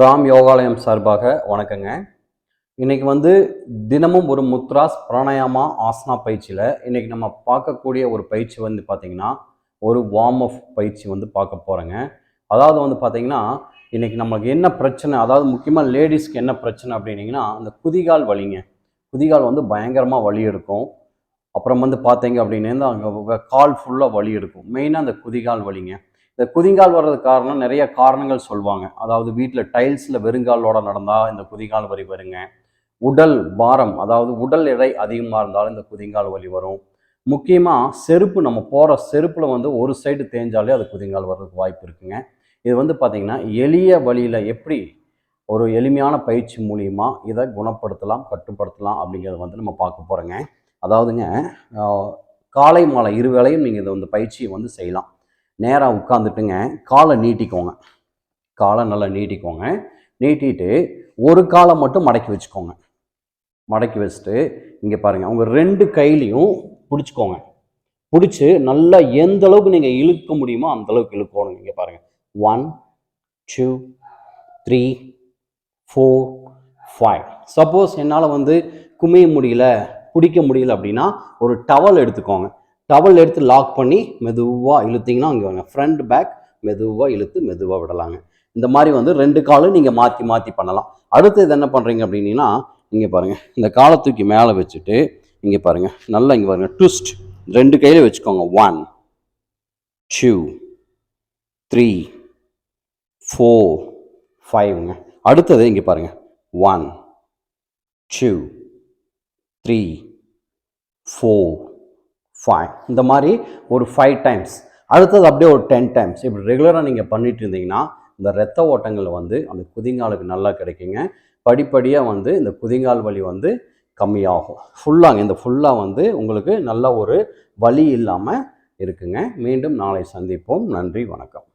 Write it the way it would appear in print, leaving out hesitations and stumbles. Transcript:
ராம் யோகாலயம் சார்பாக வணக்கங்க. இன்னைக்கு வந்து தினமும் ஒரு முத்ராஸ் பிராணாயாமா ஆசனா பயிற்சியில் இன்னைக்கு நம்ம பார்க்கக்கூடிய ஒரு பயிற்சி வந்து பார்த்திங்கன்னா ஒரு வார்ம் அப் பயிற்சி வந்து பார்க்க போகிறோங்க. அதாவது வந்து பார்த்திங்கன்னா இன்றைக்கி நம்மளுக்கு என்ன பிரச்சனை, அதாவது முக்கியமாக லேடிஸ்க்கு என்ன பிரச்சனை அப்படின்னிங்கன்னா அந்த குதிகால் வலிங்க. குதிகால் வந்து பயங்கரமாக வலி இருக்கும். அப்புறம் வந்து பார்த்தீங்க அப்படின்னு அங்கே கால் ஃபுல்லாக வலி இருக்கும். மெயினாக அந்த குதிகால் வலிங்க. இந்த குதிங்கால் வர்றதுக்கு காரணம் நிறைய காரணங்கள் சொல்லுவாங்க. அதாவது வீட்டில் டைல்ஸில் வெறுங்காலோட நடந்தால் இந்த குதிகால் வலி வருங்க. உடல் பாரம், அதாவது உடல் எடை அதிகமாக இருந்தாலும் இந்த குதிங்கால் வலி வரும். முக்கியமாக செருப்பு, நம்ம போகிற செருப்பில் வந்து ஒரு சைடு தேஞ்சாலே அது குதிங்கால் வர்றதுக்கு வாய்ப்பு இருக்குங்க. இது வந்து பார்த்திங்கன்னா எளிய வழியில் எப்படி ஒரு எளிமையான பயிற்சி மூலியமாக இதை குணப்படுத்தலாம், கட்டுப்படுத்தலாம் அப்படிங்கிறத வந்து நம்ம பார்க்க போகிறோங்க. அதாவதுங்க, காலை மாலை இருவேளையும் நீங்கள் இதை வந்து பயிற்சியை வந்து செய்யலாம். நேராக உட்காந்துட்டுங்க, காலை நீட்டிக்கோங்க. காலை நல்லா நீட்டிக்கோங்க. நீட்டிட்டு ஒரு காலை மட்டும் மடக்கி வச்சுக்கோங்க. மடக்கி வச்சுட்டு இங்கே பாருங்கள், உங்கள் 2 கையிலையும் பிடிச்சிக்கோங்க. பிடிச்சி நல்லா எந்த அளவுக்கு நீங்கள் இழுக்க முடியுமோ அந்த அளவுக்கு இழுக்கணும். இங்கே பாருங்கள், 1 2 3 4 5. சப்போஸ் என்னால் வந்து குமிய முடியல, பிடிக்க முடியல அப்படின்னா ஒரு டவல் எடுத்துக்கோங்க. டவல் எடுத்து லாக் பண்ணி மெதுவாக இழுத்திங்கன்னா அங்கே வாங்க, ஃப்ரண்ட் பேக் மெதுவாக இழுத்து மெதுவாக விடலாங்க. இந்த மாதிரி வந்து 2 காலும் நீங்கள் மாற்றி மாற்றி பண்ணலாம். அடுத்து இது என்ன பண்ணுறீங்க அப்படின்னா, இங்கே பாருங்கள், இந்த காலை தூக்கி மேலே வச்சுட்டு இங்கே பாருங்கள், நல்லா இங்கே பாருங்கள், ட்விஸ்ட் 2 கையில் வச்சுக்கோங்க. 1 2 3 4 5ங்க. அடுத்தது இங்கே பாருங்கள், 1 2 3 4 5. இந்த மாதிரி ஒரு 5 டைம்ஸ். அடுத்தது அப்படியே ஒரு 10 டைம்ஸ். இப்படி ரெகுலராக நீங்கள் பண்ணிட்டு இருந்தீங்கன்னா இந்த இரத்த ஓட்டங்கள் வந்து அந்த குதிங்காலுக்கு நல்லா கிடைக்குங்க. படிப்படியாக வந்து இந்த குதிங்கால் வலி வந்து கம்மியாகும். ஃபுல்லாங்க, இந்த ஃபுல்லாக வந்து உங்களுக்கு நல்ல ஒரு வலி இல்லாமல் இருக்குங்க. மீண்டும் நாளை சந்திப்போம். நன்றி, வணக்கம்.